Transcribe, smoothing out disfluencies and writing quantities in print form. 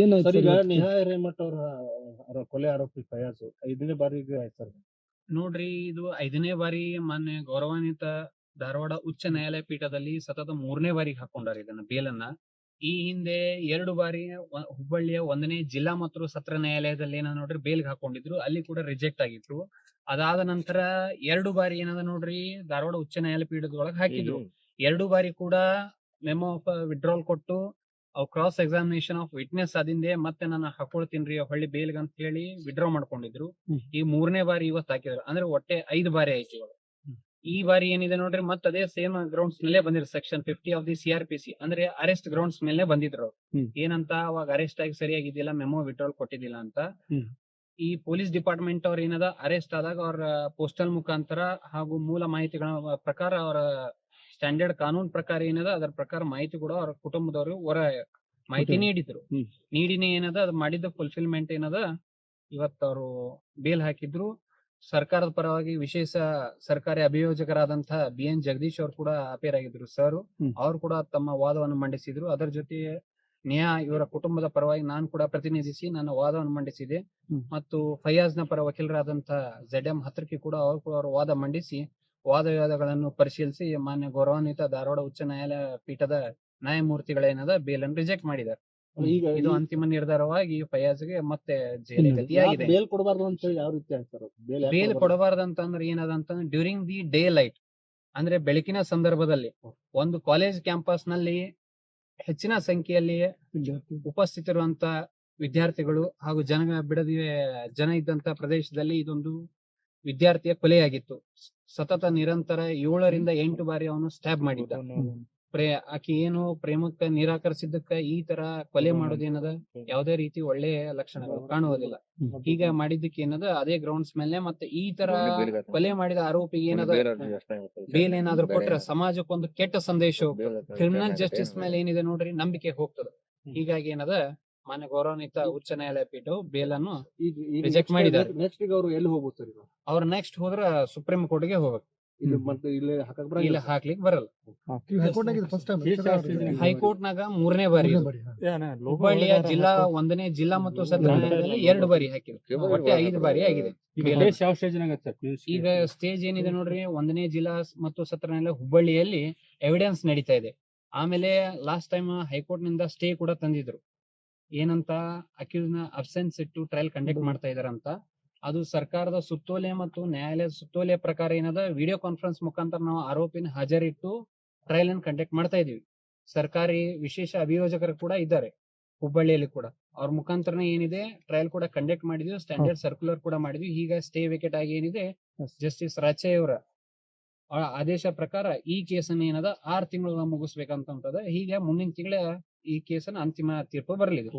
ಏನಾಯ್ತು ಸರ್, ಈಗ ಸರ್ ಇವತ್ತು? ನೇಹಾ ಹಿರೇಮಠ ಅವರ ಕೊಲೆ ಆರೋಪಿ ಫಯಾಜ್ 5ನೇ ಬಾರಿಗೆ ಆಯ್ತು ಸರ್. ನೋಡ್ರಿ, ಇದು 5ನೇ ಬಾರಿ ಮಾನ್ಯ ಗೌರವಾನ್ವಿತ ಧಾರವಾಡ ಉಚ್ಚ ನ್ಯಾಯಾಲಯ ಪೀಠದಲ್ಲಿ ಸತತ 3ನೇ ಬಾರಿಗೆ ಹಾಕೊಂಡಾರ ಇದನ್ನ ಬೇಲನ್ನ. ಈ ಹಿಂದೆ 2 ಬಾರಿ ಹುಬ್ಬಳ್ಳಿಯ 1ನೇ ಜಿಲ್ಲಾ ಮತ್ತು ಸತ್ರ ನ್ಯಾಯಾಲಯದಲ್ಲಿ ಏನ ನೋಡ್ರಿ ಬೇಲ್ಗೆ ಹಾಕೊಂಡಿದ್ರು, ಅಲ್ಲಿ ಕೂಡ ರಿಜೆಕ್ಟ್ ಆಗಿತ್ತು. ಅದಾದ ನಂತರ 2 ಬಾರಿ ಏನದ ನೋಡ್ರಿ ಧಾರವಾಡ ಉಚ್ಚ ನ್ಯಾಯಾಲಯ ಪೀಠದೊಳಗೆ ಹಾಕಿದ್ರು. 2 ಬಾರಿ ಕೂಡ ಮೆಮೋ ಆಫ್ ವಿಡ್ರಾಲ್ ಕೊಟ್ಟು ಅವ್ ಕ್ರಾಸ್ ಎಕ್ಸಾಮಿನೇಷನ್ ಆಫ್ ವಿಟ್ನೆಸ್ ಆದಿಂದೆ ಮತ್ತೆ ನಾನು ಹಾಕೊಳ್ತೀನ್ರಿ ಹೊಳ್ಳಿ ಬೇಲ್ಗ್ ಅಂತ ಹೇಳಿ ವಿಡ್ರಾ ಮಾಡ್ಕೊಂಡಿದ್ರು. ಈ 3ನೇ ಬಾರಿ ಇವತ್ತು ಹಾಕಿದ್ರು, ಅಂದ್ರೆ ಒಟ್ಟೆ 5 ಬಾರಿ ಆಯ್ತು ಇವಾಗ. ಈ ಬಾರಿ ಏನಿದೆ ನೋಡ್ರಿ ಮತ್ತೆ ಅದೇ ಸೇಮ್ ಗ್ರೌಂಡ್ಸ್ ಮೇಲೆ ಬಂದಿದ್ರು. ಸೆಕ್ಷನ್ 50 ಆಫ್ ದಿ CRPC ಅಂದ್ರೆ ಅರೆಸ್ಟ್ ಗ್ರೌಂಡ್ಸ್ ಮೇಲೆ ಬಂದಿದ್ರು. ಏನಂತ ಅವಾಗ ಅರೆಸ್ಟ್ ಆಗಿ ಸರಿಯಾಗಿದ್ದಿಲ್ಲ, ಮೆಮೋ ವಿಡ್ರಾಲ್ ಕೊಟ್ಟಿದ್ದಿಲ್ಲ ಅಂತ. ಈ ಪೊಲೀಸ್ ಡಿಪಾರ್ಟ್ಮೆಂಟ್ ಅವ್ರ ಏನದ ಅರೆಸ್ಟ್ ಆದಾಗ ಅವ್ರ ಪೋಸ್ಟಲ್ ಮುಖಾಂತರ ಹಾಗೂ ಮೂಲ ಮಾಹಿತಿಗಳ ಪ್ರಕಾರ ಅವರ ಸ್ಟ್ಯಾಂಡರ್ಡ್ ಕಾನೂನು ಪ್ರಕಾರ ಏನದ ಅದರ ಪ್ರಕಾರ ಮಾಹಿತಿ ಕೂಡ ಅವ್ರ ಕುಟುಂಬದವರು ಹೊರ ಮಾಹಿತಿ ನೀಡಿದ್ರು. ನೀಡಿನೇ ಏನದ ಅದು ಮಾಡಿದ ಫುಲ್ಫಿಲ್ಮೆಂಟ್ ಏನದ ಇವತ್ತು ಅವರು ಬೇಲ್ ಹಾಕಿದ್ರು. ಸರ್ಕಾರದ ಪರವಾಗಿ ವಿಶೇಷ ಸರ್ಕಾರಿ ಅಭಿಯೋಜಕರಾದಂತಹ BN ಜಗದೀಶ್ ಅವರು ಕೂಡ ಅಪೇರ್ ಆಗಿದ್ರು ಸರ್. ಅವ್ರು ಕೂಡ ತಮ್ಮ ವಾದವನ್ನು ಮಂಡಿಸಿದ್ರು. ಅದರ ಜೊತೆ ನೇಹಾ ಇವರ ಕುಟುಂಬದ ಪರವಾಗಿ ನಾನು ಕೂಡ ಪ್ರತಿನಿಧಿಸಿ ನನ್ನ ವಾದವನ್ನು ಮಂಡಿಸಿದೆ. ಮತ್ತು ಫಯಾಜ್ ನ ಪರ ವಕೀಲರಾದಂತಹ ZM ಹತ್ರಕಿ ಕೂಡ ಅವರು ಕೂಡ ಅವರ ವಾದ ಮಂಡಿಸಿ ವಾದಗಳನ್ನು ಪರಿಶೀಲಿಸಿ ಮಾನ್ಯ ಗೌರವಾನ್ವಿತ ಧಾರವಾಡ ಉಚ್ಚ ನ್ಯಾಯಾಲಯ ಪೀಠದ ನ್ಯಾಯಮೂರ್ತಿಗಳೇನದ ಬೇಲನ್ನು ರಿಜೆಕ್ಟ್ ಮಾಡಿದ್ದಾರೆ. ಈಗ ಇದು ಅಂತಿಮ ನಿರ್ಧಾರವಾಗಿ ಫಯಾಜ್ಗೆ ಮತ್ತೆ ಜೈಲಿಗೆ ಗತಿಯಾಗಿದೆ. ಬೇಲ್ ಕೊಡಬಾರ್ದು ಅಂತ ಹೇಳಿ ಯಾವ ರೀತಿ ಆಯ್ತು ಬೇಲ್ ಕೊಡಬಾರ್ದಂತಂದ್ರೆ ಏನದ ಅಂತಂದ್ರೆ ಡ್ಯೂರಿಂಗ್ ದಿ ಡೇ ಲೈಟ್ ಅಂದ್ರೆ ಬೆಳಕಿನ ಸಂದರ್ಭದಲ್ಲಿ ಒಂದು ಕಾಲೇಜ್ ಕ್ಯಾಂಪಸ್ ನಲ್ಲಿ ಹೆಚ್ಚಿನ ಸಂಖ್ಯೆಯಲ್ಲಿ ಉಪಸ್ಥಿತಿರುವಂತ ವಿದ್ಯಾರ್ಥಿಗಳು ಹಾಗೂ ಜನ ಇದ್ದಂತ ಪ್ರದೇಶದಲ್ಲಿ ಇದೊಂದು ವಿದ್ಯಾರ್ಥಿಯ ಕೊಲೆಯಾಗಿತ್ತು. ಸತತ ನಿರಂತರ 7 ರಿಂದ 8 ಬಾರಿ ಅವನು ಸ್ಟ್ಯಾಬ್ ಮಾಡಿದ್ದ. ಆಕಿ ಏನು ಪ್ರೇಮಕ್ಕೆ ನಿರಾಕರಿಸಿದ್ದಕ್ಕ ಈ ತರ ಕೊಲೆ ಮಾಡೋದೇನದ ಯಾವುದೇ ರೀತಿ ಒಳ್ಳೆಯ ಲಕ್ಷಣಗಳು ಕಾಣುವುದಿಲ್ಲ. ಈಗ ಮಾಡಿದ್ದಕ್ಕೆ ಏನದ ಅದೇ ಗ್ರೌಂಡ್ಸ್ ಮೇಲೆ ಮತ್ತೆ ಈ ತರ ಕೊಲೆ ಮಾಡಿದ ಆರೋಪಿಗೆ ಏನದ ಬೇಲ್ ಏನಾದ್ರು ಕೊಟ್ರೆ ಸಮಾಜಕ್ಕೊಂದು ಕೆಟ್ಟ ಸಂದೇಶ ಹೋಗ್ತದೆ. ಕ್ರಿಮಿನಲ್ ಜಸ್ಟಿಸ್ ಮೇಲೆ ಏನಿದೆ ನೋಡ್ರಿ ನಂಬಿಕೆ ಹೋಗ್ತದೆ. ಹೀಗಾಗಿ ಏನದ ಮಾನ್ಯ ಗೌರವಾನ್ವಿತ ಉಚ್ಚ ನ್ಯಾಯಾಲಯ ಪೀಠವು ಬೇಲನ್ನು ರಿಜೆಕ್ಟ್ ಮಾಡಿದ್ದಾರೆ. ನೆಕ್ಸ್ಟ್ ಈಗ ಅವರು ಎಲ್ಲಿ ಹೋಗ್ಬೋದು ಸರ್? ಅವ್ರು ನೆಕ್ಸ್ಟ್ ಹೋದ್ರ ಸುಪ್ರೀಂ ಕೋರ್ಟ್ಗೆ ಹೋಗ್ಬೇಕು. ಇಲ್ಲಿ ಹಾಕ್ಲಿಕ್ಕೆ ಬರಲ್ಲ. ಹೈಕೋರ್ಟ್ ನಾಗ 3ನೇ ಬಾರಿ, ಹುಬ್ಬಳ್ಳಿಯ ಜಿಲ್ಲಾ 1ನೇ ಜಿಲ್ಲಾ ಮತ್ತು ಸತ್ರ ನ್ಯಾಯಾಲಯದಲ್ಲಿ 2 ಬಾರಿ ಹಾಕಿದ್ರು. ಒಟ್ಟೆ 5 ಬಾರಿ ಆಗಿದೆ. ಈಗ ಸ್ಟೇಜ್ ಏನಿದೆ ನೋಡ್ರಿ 1ನೇ ಜಿಲ್ಲಾ ಮತ್ತು ಸತ್ರ ನ್ಯಾಯಾಲಯ ಹುಬ್ಬಳ್ಳಿಯಲ್ಲಿ ಎವಿಡೆನ್ಸ್ ನಡೀತಾ ಇದೆ. ಆಮೇಲೆ ಲಾಸ್ಟ್ ಟೈಮ್ ಹೈಕೋರ್ಟ್ ನಿಂದ ಸ್ಟೇ ಕೂಡ ತಂದಿದ್ರು. ಏನಂತ ಅಕ್ಯೂಸ್ ನ ಅಬ್ಸೆನ್ಸ್ ಇಟ್ಟು ಟ್ರಯಲ್ ಕಂಡಕ್ಟ್ ಮಾಡ್ತಾ ಇದಾರಂತ. ಅದು ಸರ್ಕಾರದ ಸುತ್ತೋಲೆ ಮತ್ತು ನ್ಯಾಯಾಲಯದ ಸುತ್ತೋಲೆ ಪ್ರಕಾರ ಏನದ ವಿಡಿಯೋ ಕಾನ್ಫರೆನ್ಸ್ ಮುಖಾಂತರ ನಾವು ಆರೋಪಿನ ಹಾಜರಿಟ್ಟು ಟ್ರಯಲ್ ಅನ್ನು ಕಂಡಕ್ಟ್ ಮಾಡ್ತಾ ಇದೀವಿ. ಸರ್ಕಾರಿ ವಿಶೇಷ ಅಭಿಯೋಜಕರು ಕೂಡ ಇದ್ದಾರೆ ಹುಬ್ಬಳ್ಳಿಯಲ್ಲಿ ಕೂಡ. ಅವ್ರ ಮುಖಾಂತರನೇ ಏನಿದೆ ಟ್ರಯಲ್ ಕೂಡ ಕಂಡಕ್ಟ್ ಮಾಡಿದ್ವಿ, ಸ್ಟ್ಯಾಂಡರ್ಡ್ ಸರ್ಕ್ಯುಲರ್ ಕೂಡ ಮಾಡಿದ್ವಿ. ಈಗ ಸ್ಟೇ ವೇಕೆಟ್ ಆಗಿ ಏನಿದೆ ಜಸ್ಟಿಸ್ ರಾಚಯ್ಯ ಅವರ ಆದೇಶ ಪ್ರಕಾರ ಈ ಕೇಸನ್ನ ಏನದ 6 ತಿಂಗಳು ಮುಗಿಸ್ಬೇಕಂತದ. ಹೀಗೆ ಮುಂದಿನ ತಿಂಗಳ ಈ ಕೇಸನ್ನ ಅಂತಿಮ ತೀರ್ಪು ಬರಲಿದೆ.